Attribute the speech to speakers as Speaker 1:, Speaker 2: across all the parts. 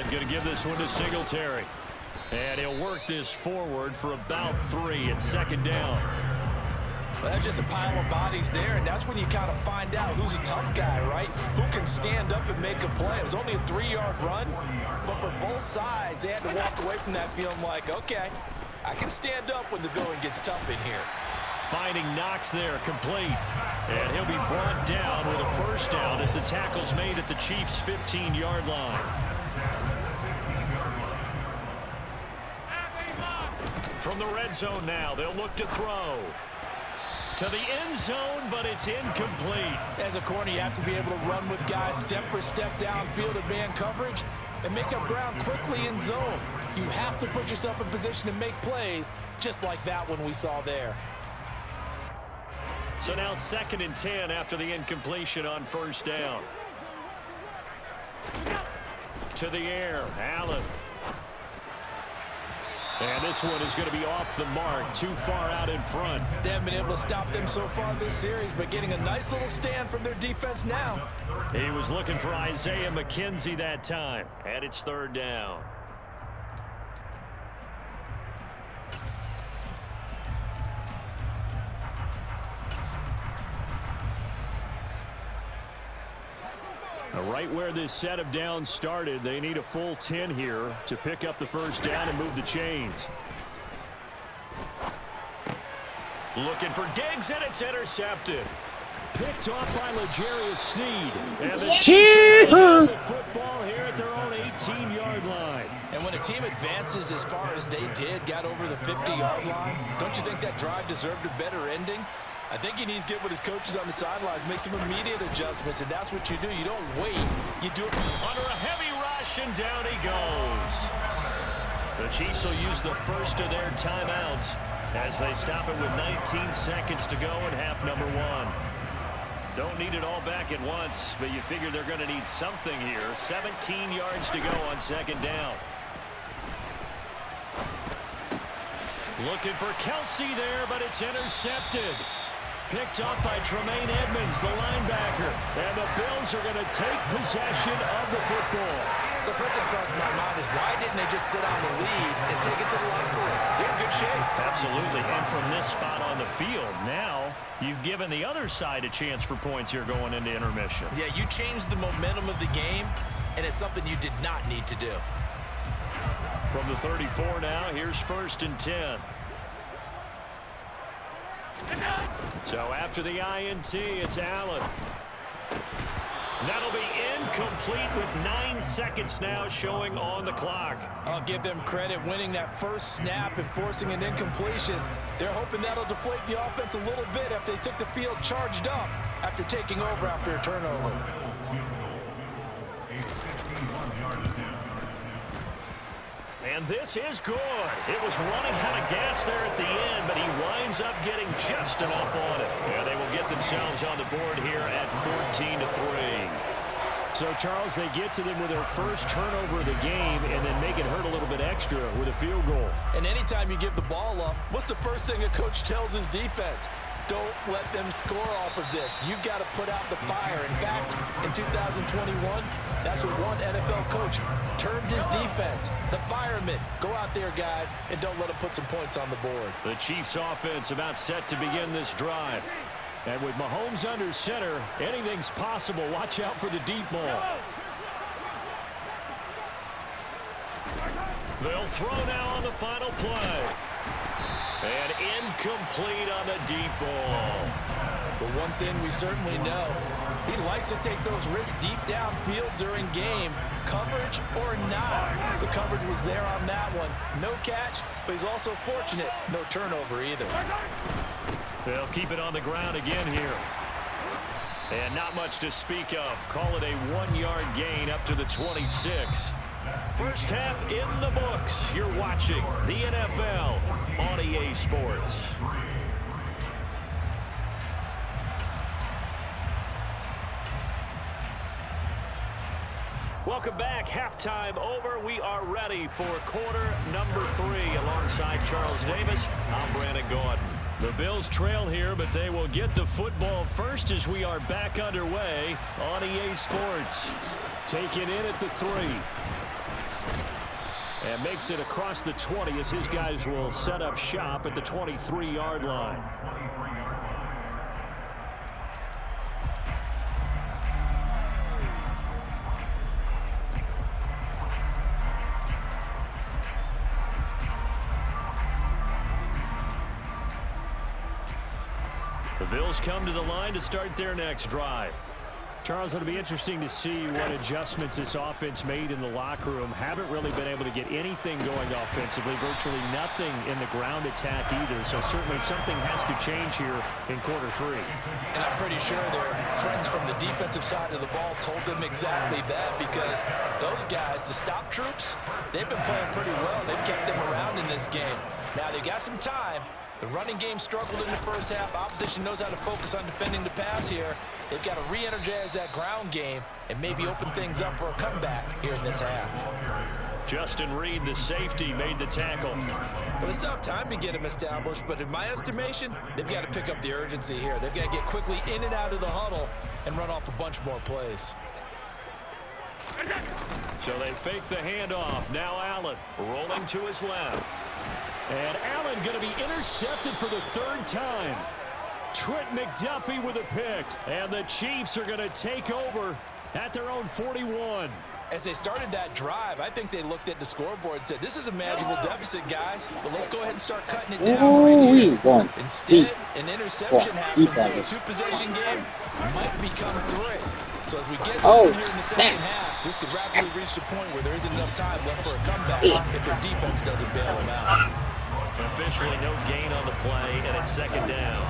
Speaker 1: Allen going to give this one to Singletary. And he'll work this forward for about 3 at second down.
Speaker 2: Well, that's just a pile of bodies there, and that's when you kind of find out who's a tough guy, right? Who can stand up and make a play. It was only a 3-yard run, but for both sides, they had to walk away from that feeling like, okay, I can stand up when the going gets tough in here.
Speaker 1: Finding Knox there, complete. And he'll be brought down with a first down as the tackle's made at the Chiefs' 15-yard line. From the red zone now, they'll look to throw. To the end zone, but it's incomplete.
Speaker 2: As a corner, you have to be able to run with guys step for step downfield in man coverage and make up ground quickly in zone. You have to put yourself in position to make plays, just like that one we saw there.
Speaker 1: So now 2nd and 10 after the incompletion on first down. To the air, Allen. And this one is going to be off the mark, too far out in front.
Speaker 2: They haven't been able to stop them so far this series, but getting a nice little stand from their defense now.
Speaker 1: He was looking for Isaiah McKenzie that time, and it's 3rd down. Right where this set of downs started, they need a full 10 here to pick up the first down and move the chains. Looking for Diggs, and it's intercepted. Picked off by L'Jarius Sneed. And the football here at their own 18-yard line.
Speaker 2: And when a team advances as far as they did, got over the 50-yard line, don't you think that drive deserved a better ending? I think he needs to get with his coaches on the sidelines, make some immediate adjustments, and that's what you do. You don't wait. You do it
Speaker 1: under a heavy rush, and down he goes. The Chiefs will use the first of their timeouts as they stop it with 19 seconds to go in half number 1. Don't need it all back at once, but you figure they're going to need something here. 17 yards to go on 2nd down. Looking for Kelsey there, but it's intercepted. Picked up by Tremaine Edmonds, the linebacker. And the Bills are going to take possession of the football.
Speaker 2: So first thing across my mind is, why didn't they just sit on the lead and take it to the locker room? They're in good shape.
Speaker 1: Absolutely. And from this spot on the field, now you've given the other side a chance for points here going into intermission.
Speaker 2: Yeah, you changed the momentum of the game, and it's something you did not need to do.
Speaker 1: From the 34 now, here's 1st and 10. So after the INT, it's Allen. That'll be incomplete with 9 seconds now showing on the clock.
Speaker 2: I'll give them credit winning that first snap and forcing an incompletion. They're hoping that'll deflate the offense a little bit after they took the field charged up after taking over after a turnover.
Speaker 1: And this is good. It was running out of gas there at the end, but he winds up getting just enough on it. And they will get themselves on the board here at 14-3. So, Charles, they get to them with their first turnover of the game and then make it hurt a little bit extra with a field goal.
Speaker 2: And anytime you give the ball up, what's the first thing a coach tells his defense? Don't let them score off of this. You've got to put out the fire. In fact, in 2021, that's what one NFL coach termed his defense. The firemen. Go out there, guys, and don't let them put some points on the board.
Speaker 1: The Chiefs offense about set to begin this drive. And with Mahomes under center, anything's possible. Watch out for the deep ball. They'll throw now on the final play. And incomplete on the deep ball.
Speaker 2: But one thing we certainly know, he likes to take those risks deep downfield during games, coverage or not. The coverage was there on that one. No catch, but he's also fortunate. No turnover either.
Speaker 1: They'll keep it on the ground again here. And not much to speak of. Call it a 1-yard gain up to the 26. First half in the books. You're watching the NFL on EA Sports. Welcome back. Halftime over. We are ready for quarter number 3. Alongside Charles Davis, I'm Brandon Gordon. The Bills trail here, but they will get the football first as we are back underway on EA Sports. Take it in at the 3. And makes it across the 20 as his guys will set up shop at the 23-yard line. The Bills come to the line to start their next drive. Charles, it'll be interesting to see what adjustments this offense made in the locker room. Haven't really been able to get anything going offensively, virtually nothing in the ground attack either. So certainly something has to change here in quarter 3.
Speaker 2: And I'm pretty sure their friends from the defensive side of the ball told them exactly that, because those guys, the stop troops, they've been playing pretty well. They've kept them around in this game. Now they got some time. The running game struggled in the first half. Opposition knows how to focus on defending the pass here. They've got to re-energize that ground game and maybe open things up for a comeback here in this half.
Speaker 1: Justin Reed, the safety, made the tackle.
Speaker 2: Well, they still have time to get him established, but in my estimation, they've got to pick up the urgency here. They've got to get quickly in and out of the huddle and run off a bunch more plays.
Speaker 1: So they fake the handoff. Now Allen rolling to his left. And Allen going to be intercepted for the 3rd time. Trent McDuffie with a pick. And the Chiefs are going to take over at their own 41.
Speaker 2: As they started that drive, I think they looked at the scoreboard and said, this is a manageable deficit, guys, but let's go ahead and start cutting it down right here. Instead, an interception happens, so a 2-possession game might become 3. So as we get here in the second half, this could rapidly reach the point where there isn't enough time left for a comeback if their defense doesn't bail them out.
Speaker 1: Officially no gain on the play, and it's 2nd down.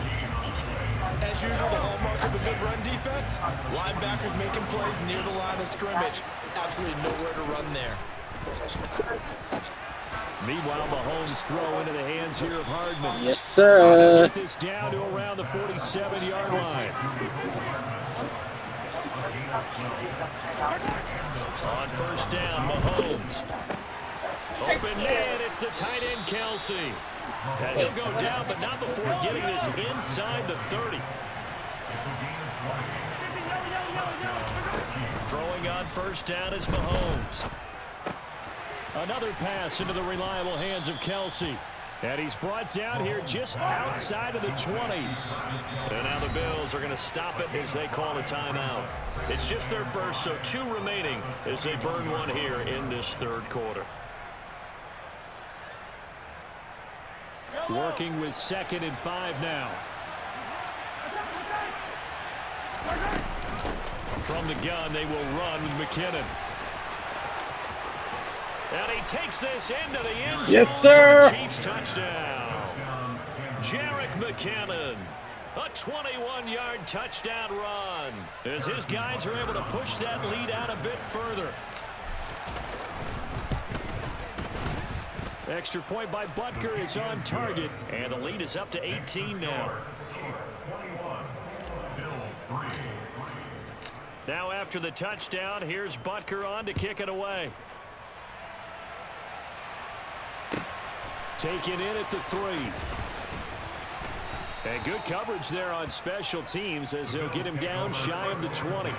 Speaker 2: As usual, the hallmark of a good run defense, linebackers making plays near the line of scrimmage. Absolutely nowhere to run there.
Speaker 1: Meanwhile, Mahomes throw into the hands here of Hardman.
Speaker 3: Yes, sir.
Speaker 1: Get this down to around the 47-yard line. On 1st down, Mahomes. Open man, it's the tight end, Kelce. And he'll go down, but not before getting this inside the 30. Throwing on 1st down is Mahomes. Another pass into the reliable hands of Kelce. And he's brought down here just outside of the 20. And now the Bills are going to stop it as they call a timeout. It's just their first, so 2 remaining as they burn one here in this 3rd quarter. Working with 2nd and 5 now. From the gun, they will run with McKinnon. And he takes this into the end zone.
Speaker 3: Yes, sir.
Speaker 1: Chiefs touchdown. Jerick McKinnon. A 21-yard touchdown run as his guys are able to push that lead out a bit further. Extra point by Butker is on target, and the lead is up to 18 now. Now after the touchdown, here's Butker on to kick it away. Taken in at the 3. And good coverage there on special teams as they'll get him down shy of the 20.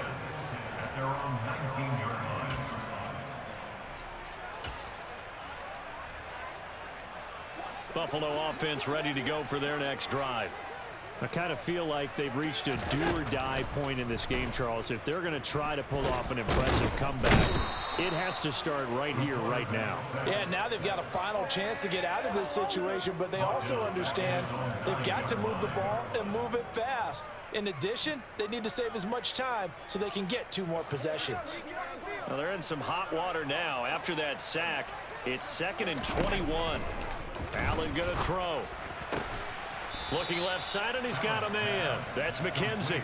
Speaker 1: Buffalo offense ready to go for their next drive. I kind of feel like they've reached a do-or-die point in this game, Charles. If they're going to try to pull off an impressive comeback, it has to start right here, right now.
Speaker 2: Yeah, now they've got a final chance to get out of this situation, but they also understand they've got to move the ball and move it fast. In addition, they need to save as much time so they can get 2 more possessions.
Speaker 1: Well, they're in some hot water now. After that sack, it's 2nd and 21. Allen going to throw. Looking left side, and he's got a man. That's McKenzie.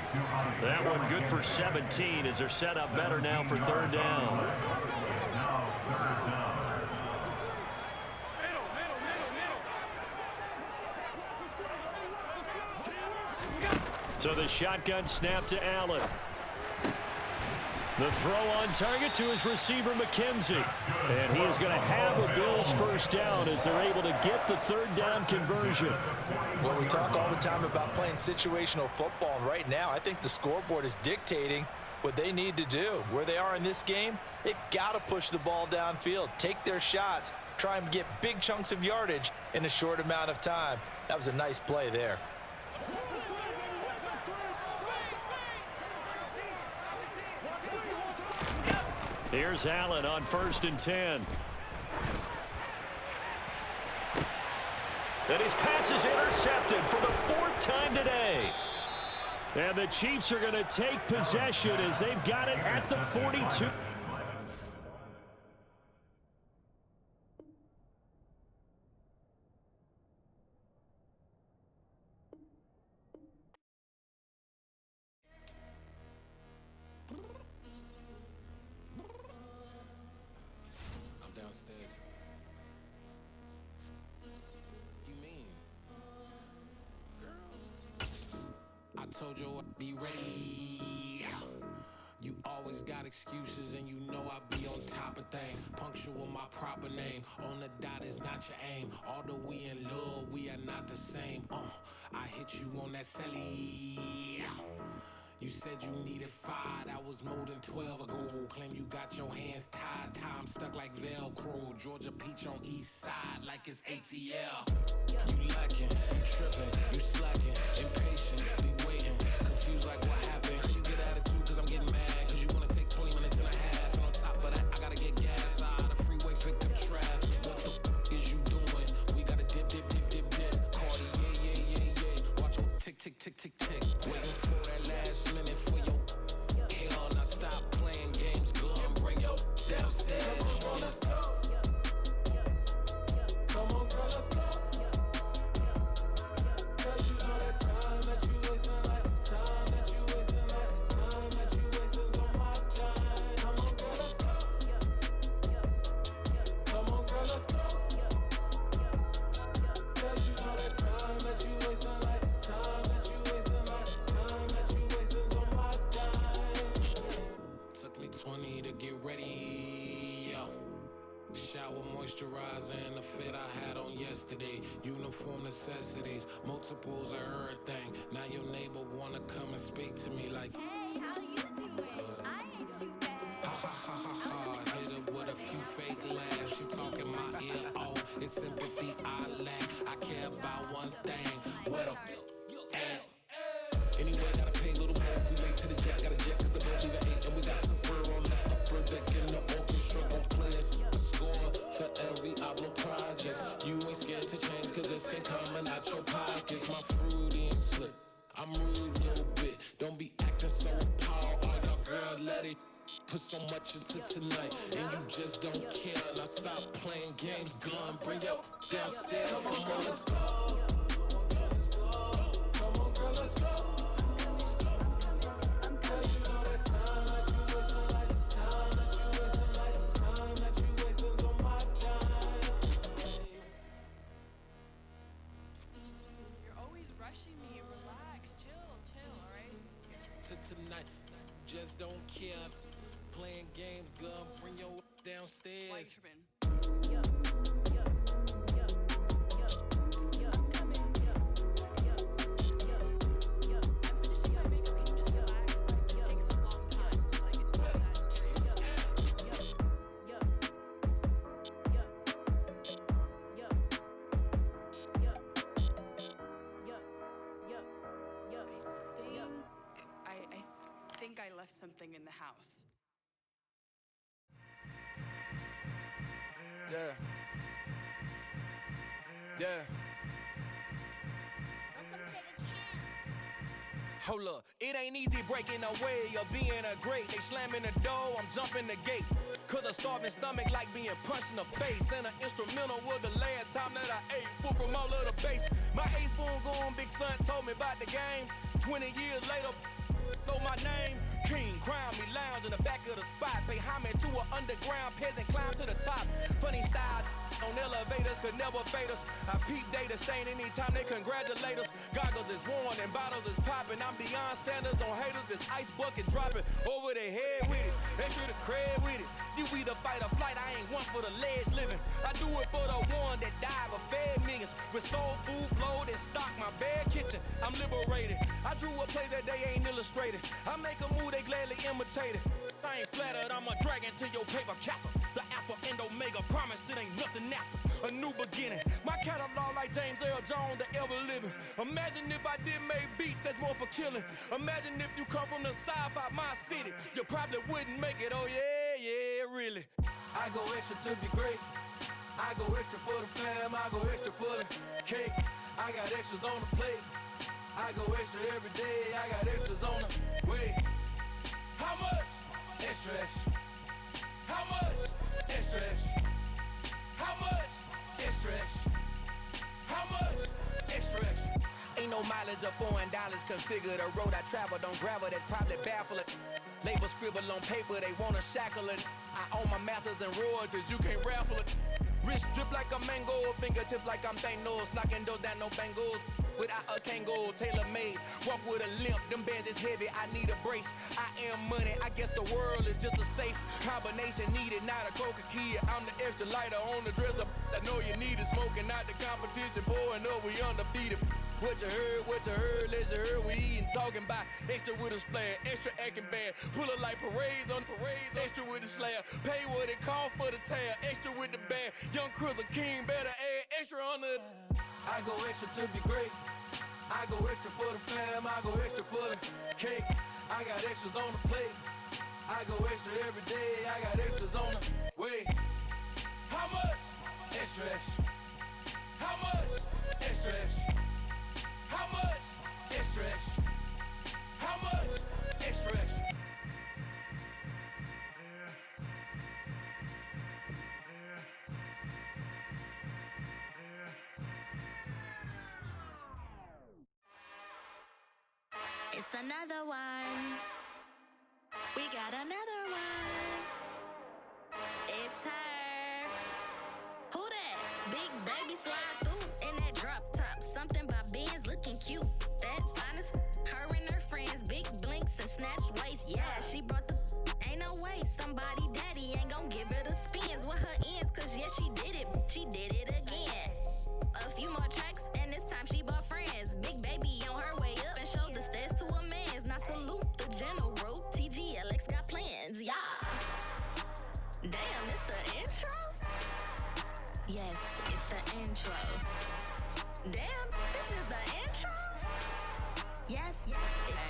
Speaker 1: That one good for 17 as they're set up better now for 3rd down. So the shotgun snap to Allen. The throw on target to his receiver, McKenzie. And he is going to have a Bills 1st down as they're able to get the 3rd down conversion.
Speaker 2: Well, we talk all the time about playing situational football, and right now I think the scoreboard is dictating what they need to do. Where they are in this game, they've got to push the ball downfield, take their shots, try and get big chunks of yardage in a short amount of time. That was a nice play there.
Speaker 1: Here's Allen on 1st and 10. And his pass is intercepted for the 4th time today. And the Chiefs are going to take possession as they've got it at the 42.
Speaker 3: Told you I'd be ready. You always got excuses and you know I be on top of things. Punctual my proper name. On the dot is not your aim. Although we in love, we are not the same. I hit you on that celly. You said you needed 5, that was more than 12 ago. Claim you got your hands tied, time stuck like Velcro. Georgia Peach on east side like it's ATL. You lacking, you tripping, you slacking, impatient, be waiting, confused like what happened. How you get attitude cause I'm getting mad, cause you wanna take 20 minutes and a half. And on top of that, I gotta get gas out of the freeway, picked up traffic. What the is you doing? We gotta dip, dip, dip, dip, dip. Cardi, yeah. Watch your tick, tick, tick, tick, tick. Waiting for that last minute for your hell. Now stop playing games, go and bring your downstairs. Come on, let's go. Come on, girl, let's go. Cause you know that time that you wasting, like time that you wasting, like time that you wasting on my time. Come on, girl, let's go. Come on, girl, let's go. Cause you know that time that you wasting, like time that you wasting, like time that you wasting on my time. Took me 20 to get ready, yo. Shower moisturizer and the fit I had on yesterday. Uniform necessities, multiples of everything. Now your neighbor wanna come and speak to me like,
Speaker 4: hey, how you doing? I ain't too bad.
Speaker 3: ha ha ha ha ha. Hit her with a few fake laughs. She talking my ear off. It's sympathy I lack. I care about one thing. What up? Anyway, gotta pay a little more if we late to the jet. Got a jet cause the boat leave at 8. And we got some fur on the upper deck in the orchestra. Gon' play it. Score for every Ablo project. You ain't scared to change cause it's ain't coming out your pockets. My fruity and slick. I'm rude a little bit. Don't be acting so appalled. All y'all girls let it put so much into tonight. And you just don't care. Now stop playing games. Gun, bring your downstairs. Come on, let's go. Come on, girl, let's go. Tonight, just don't care. Playing games, girl, bring your downstairs.
Speaker 5: I left something in the house.
Speaker 3: Yeah.
Speaker 4: Welcome to the camp.
Speaker 3: Hold up, it ain't easy breaking away or being a great. They slamming the door, I'm jumping the gate. Cause a starving stomach like being punched in the face. And an instrumental was the last time that I ate. Full from all of the bass. My ace boom going, big son told me about the game. 20 years later, know my name. King, crown me, lounge in the back of the spot. Pay homage to an underground peasant, climb to the top. Funny style on elevators could never fade us. I peep data stain anytime they congratulate us. Goggles is worn and bottles is popping. I'm beyond Sanders on haters, this ice bucket dropping over their head with it. Extra the cred with it. You either fight or flight, I ain't one for the ledge living. I do it for the one that died but fed millions. With soul food flowed and stocked my bare kitchen. I'm liberated. I drew a play that they ain't illustrated. I make a move, they gladly imitate it. I ain't flattered, I'm a dragon to your paper castle.
Speaker 6: The alpha and omega, promise it ain't nothing after. A new beginning. My catalog like James Earl Jones, the ever living. Imagine if I did make beats that's more for killing. Imagine if you come from the south out my city. You probably wouldn't make it, oh yeah, really.
Speaker 2: I go extra to be great. I go extra for the fam, I go extra for the cake. I got extras on the plate. I go extra every day, I got extras on the way. How much? Extra, extra. How much? Extra, extra. How much? Extra, extra. How much? Extra, extra. Ain't no mileage of $4 configure the road I travel. Don't gravel, that probably baffle it. Label scribble on paper, they wanna shackle it. I own my masters and royalties, you can't raffle it. Wrist drip like a mango, fingertips like I'm Thanos. Knocking those down, no bangles. Without a Kango, tailor-made. Walk with a limp, them bands is heavy, I need a brace. I am money, I guess the world is just a safe combination needed, not a coca key. I'm the extra lighter on the dresser. I know you need it, smoking out the competition, pouring up, we undefeated. What you heard, let's hear we eatin', talking about extra with a splash, extra acting bad, pull it like parades on parades, extra with the slab, pay what it cost for the tab, extra with the bag, young Crizzle King better add extra on the. I go extra to be great, I go extra for the fam, I go extra for the cake, I got extras on the plate, I go extra every day, I got extras on the way. How much? Extra, extra. How much? Extra, extra. How much? Extra, extra. How much? Extra, extra.
Speaker 4: It's another one. We got another one. It's her. Who that? Big baby slide through in that drop top. Something by Benz looking cute. That's honest. Her and her friends, big blinks and snatch waist. Yeah, she brought the. Ain't no way somebody daddy ain't gon' give her the spins with her ends. Cause yeah, she did it. She did it again. A few more tracks and this time she bought friends. Big baby on her way up and showed the stairs to a man's. Now salute the general. TGLX got plans. Yeah. Damn, it's the intro? Yes, it's the intro. Damn, this is the intro? Yes, it's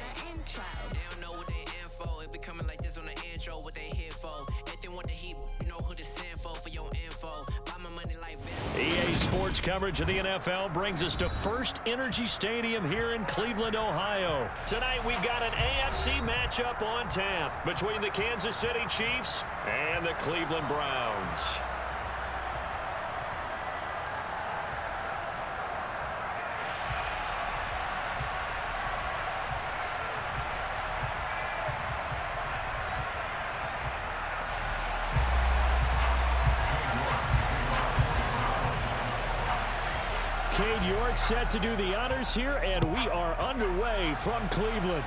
Speaker 4: the intro.
Speaker 7: They don't know what they in for. If it coming like this on the intro, what they here for? If they want the heat, you know who to send for your info. Buy my money like
Speaker 1: EA Sports coverage of the NFL brings us to First Energy Stadium here in Cleveland, Ohio. Tonight we've got an AFC matchup on tap between the Kansas City Chiefs and the Cleveland Browns. Cade York set to do the honors here, and we are underway from Cleveland.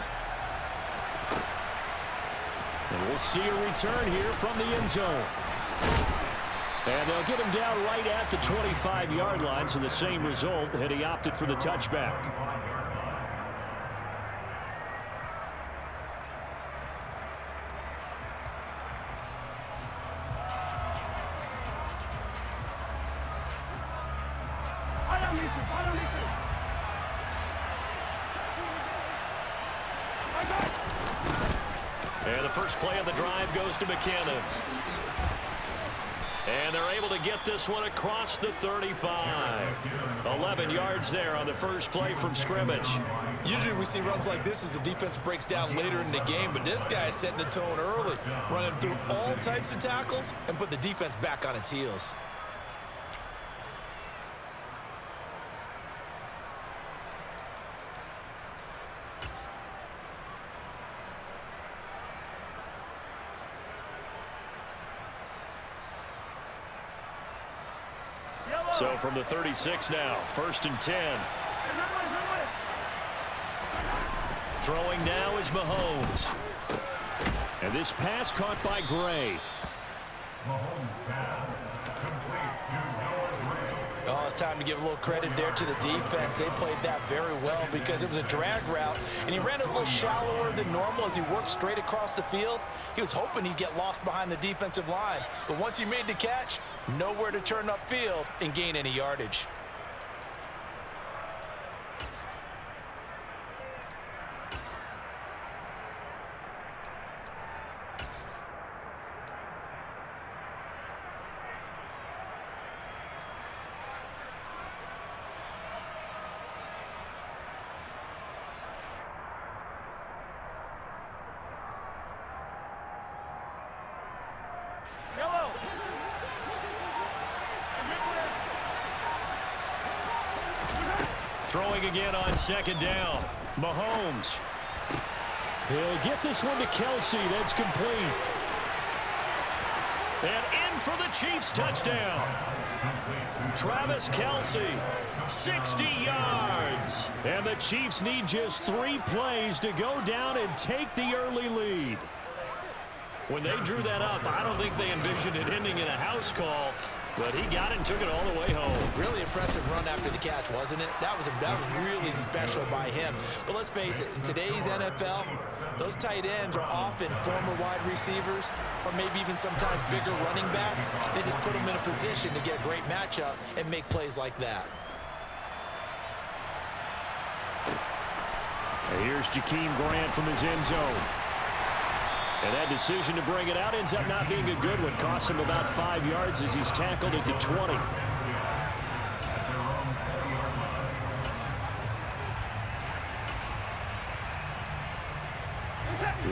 Speaker 1: And we'll see a return here from the end zone. And they'll get him down right at the 25-yard line, so the same result had he opted for the touchback. And the first play of the drive goes to McKinnon. And they're able to get this one across the 35. 11 yards there on the first play from scrimmage.
Speaker 2: Usually we see runs like this as the defense breaks down later in the game, but this guy is setting the tone early, running through all types of tackles and put the defense back on its heels.
Speaker 1: So from the 36 now, 1st and 10. Throwing now is Mahomes. And this pass caught by Gray.
Speaker 2: Oh, Well, it's time to give a little credit there to the defense. They played that very well because it was a drag route, and he ran it a little shallower than normal as he worked straight across the field. He was hoping he'd get lost behind the defensive line, but once he made the catch, nowhere to turn upfield and gain any yardage.
Speaker 1: Throwing again on second down. Mahomes. He'll get this one to Kelsey. That's complete. And in for the Chiefs touchdown. Travis Kelsey, 60 yards. And the Chiefs need just 3 plays to go down and take the early lead. When they drew that up, I don't think they envisioned it ending in a house call, but he got it and took it all the way home.
Speaker 2: Really impressive run after the catch, wasn't it? That was really special by him. But let's face it, in today's NFL, those tight ends are often former wide receivers or maybe even sometimes bigger running backs. They just put them in a position to get a great matchup and make plays like that.
Speaker 1: And here's Jakeem Grant from his end zone. And that decision to bring it out ends up not being a good one. Cost him about 5 yards as he's tackled at the 20.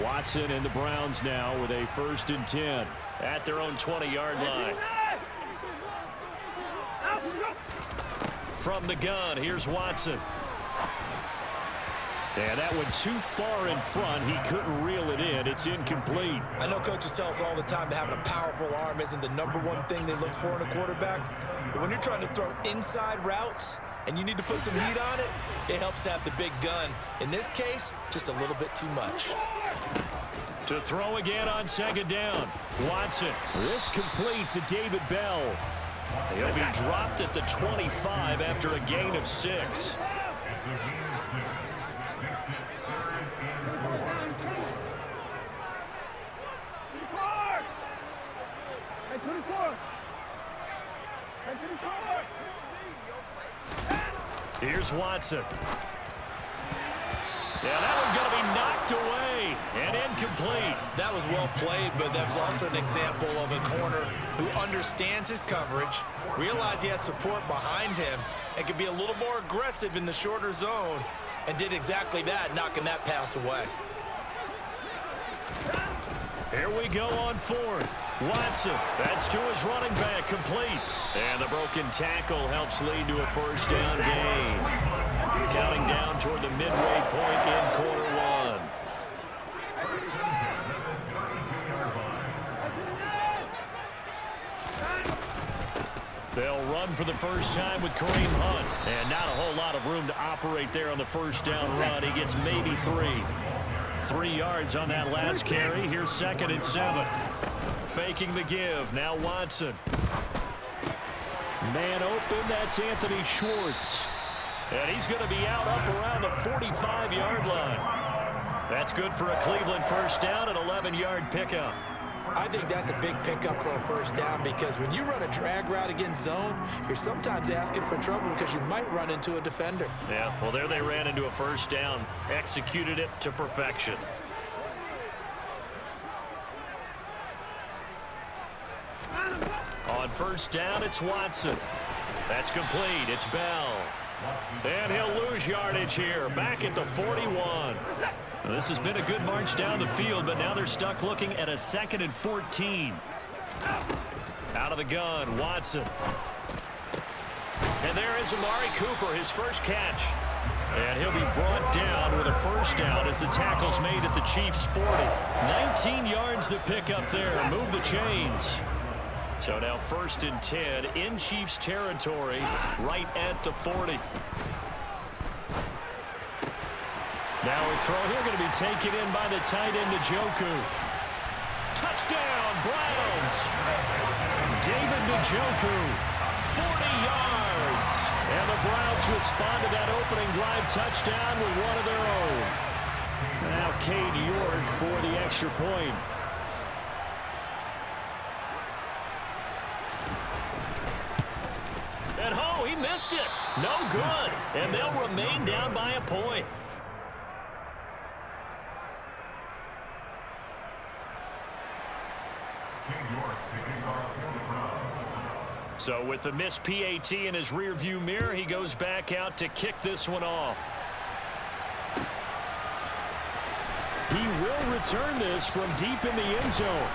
Speaker 1: Watson and the Browns now with a 1st and 10 at their own 20-yard line. From the gun, here's Watson. And that one too far in front. He couldn't reel it in. It's incomplete.
Speaker 2: I know coaches tell us all the time that having a powerful arm isn't the #1 thing they look for in a quarterback. But when you're trying to throw inside routes and you need to put some heat on it, it helps have the big gun. In this case, just a little bit too much.
Speaker 1: To throw again on second down. Watson. This complete to David Bell. He'll be dropped at the 25 after a gain of 6. Here's Watson. Yeah, that one's going to be knocked away and incomplete.
Speaker 2: That was well played, but that was also an example of a corner who understands his coverage, realized he had support behind him, and could be a little more aggressive in the shorter zone, and did exactly that, knocking that pass away.
Speaker 1: Here we go on 4th. Watson, that's to his running back, complete. And the broken tackle helps lead to a 1st down gain. Counting down toward the midway point in quarter 1. They'll run for the first time with Kareem Hunt. And not a whole lot of room to operate there on the 1st down run. He gets maybe 3. 3 yards on that last carry. Here's 2nd and 7. Faking the give. Now Watson. Man open. That's Anthony Schwartz. And he's going to be out up around the 45-yard line. That's good for a Cleveland 1st down, an 11-yard pickup.
Speaker 2: I think that's a big pickup for a 1st down because when you run a drag route against zone, you're sometimes asking for trouble because you might run into a defender.
Speaker 1: Yeah, well, there they ran into a 1st down. Executed it to perfection. On 1st down, it's Watson. That's complete. It's Bell. And he'll lose yardage here. Back at the 41. This has been a good march down the field, but now they're stuck looking at a 2nd and 14. Out of the gun, Watson. And there is Amari Cooper, his first catch. And he'll be brought down with a 1st down as the tackle's made at the Chiefs' 40. 19 yards to pick up there. Move the chains. So now 1st and 10 in Chiefs territory, right at the 40. Now a throw here going to be taken in by the tight end, Njoku. Touchdown, Browns. David Njoku, 40 yards. And the Browns respond to that opening drive touchdown with one of their own. Now Cade York for the extra point. And he missed it. No good. And they'll remain down by a point. So with the missed PAT in his rearview mirror, he goes back out to kick this one off. He will return this from deep in the end zone.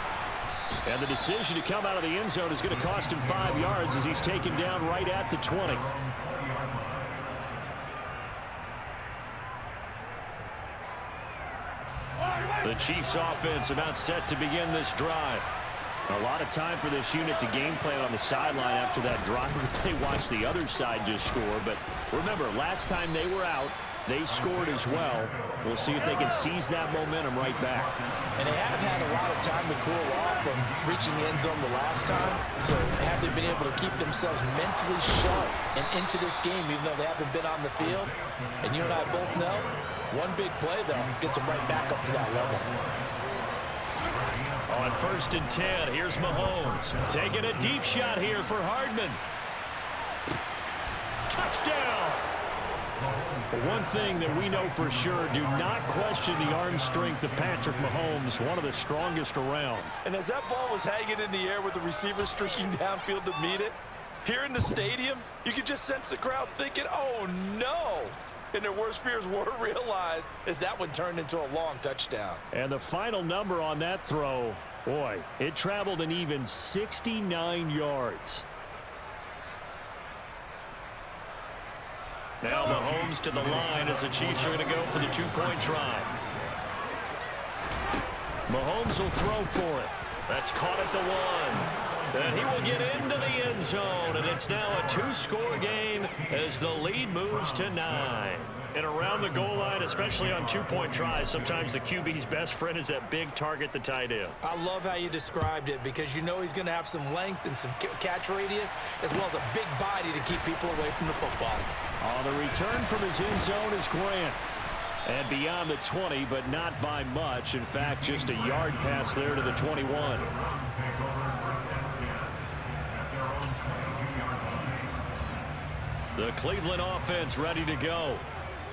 Speaker 1: And the decision to come out of the end zone is going to cost him 5 yards as he's taken down right at the 20. The Chiefs offense about set to begin this drive. A lot of time for this unit to game plan on the sideline after that drive if they watch the other side just score. But remember, last time they were out, they scored as well. We'll see if they can seize that momentum right back.
Speaker 2: And they have had a lot of time to cool off from reaching the end zone the last time. So have they been able to keep themselves mentally sharp and into this game even though they haven't been on the field? And you and I both know, one big play, though, gets them right back up to that level.
Speaker 1: On 1st and 10, here's Mahomes. Taking a deep shot here for Hardman. Touchdown! One thing that we know for sure, do not question the arm strength of Patrick Mahomes, one of the strongest around.
Speaker 2: And as that ball was hanging in the air with the receiver streaking downfield to meet it, here in the stadium, you could just sense the crowd thinking, oh no! And their worst fears were realized as that one turned into a long touchdown.
Speaker 1: And the final number on that throw, boy, it traveled an even 69 yards. Now Mahomes to the line as the Chiefs are going to go for the 2-point try. Mahomes will throw for it. That's caught at the 1. And he will get into the end zone, and it's now a 2-score game as the lead moves to 9. And around the goal line, especially on 2-point tries, sometimes the QB's best friend is that big target, the tight end.
Speaker 2: I love how you described it because you know he's going to have some length and some catch radius as well as a big body to keep people away from the football.
Speaker 1: On the return from his end zone is Grant. And beyond the 20, but not by much. In fact, just a yard pass there to the 21. The Cleveland offense ready to go.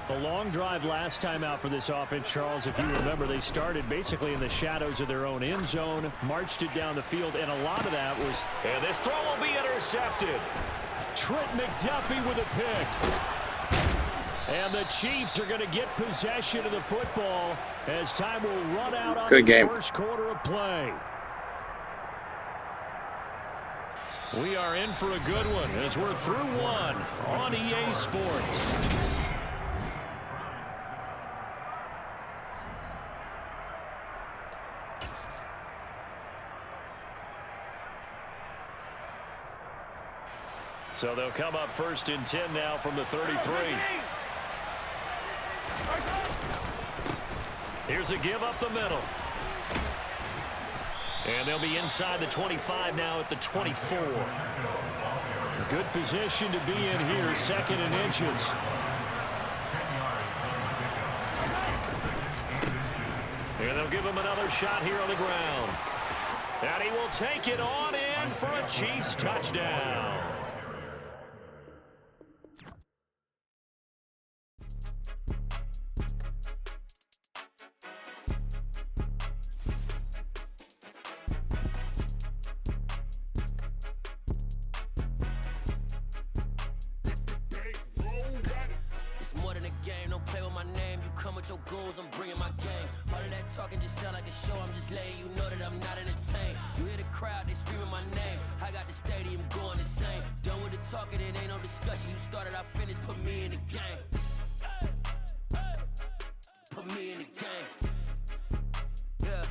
Speaker 1: A long drive last time out for this offense, Charles. If you remember, they started basically in the shadows of their own end zone, marched it down the field, and a lot of that was... And this throw will be intercepted. Trent McDuffie with a pick. And the Chiefs are going to get possession of the football as time will run out on the first quarter of play. We are in for a good one as we're through one on EA Sports. So they'll come up 1st and 10 now from the 33. Here's a give up the middle. And they'll be inside the 25 now at the 24. Good position to be in here, 2nd and inches. And they'll give him another shot here on the ground. And he will take it on in for a Chiefs touchdown.
Speaker 7: Your goals, I'm bringing my game. All of that talking just sound like a show. I'm just letting you know that I'm not entertained. You hear the crowd, they screaming my name. I got the stadium going insane. Done with the talking, it ain't no discussion. You started, I finished, put me in the game. Put me in the game. Yeah,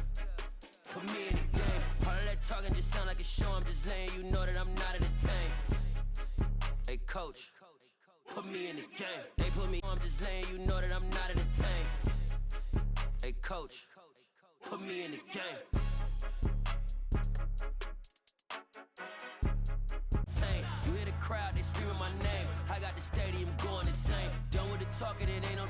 Speaker 7: put me in the game. All of that talking just sound like a show. I'm just letting you know that I'm not entertained. Hey, coach. Put me in the game. They put me on, I'm just letting you know that I'm not entertained. Hey, coach, put me in the game. You hear the crowd, they screaming my name. I got the stadium going insane. Done with the talking, it ain't no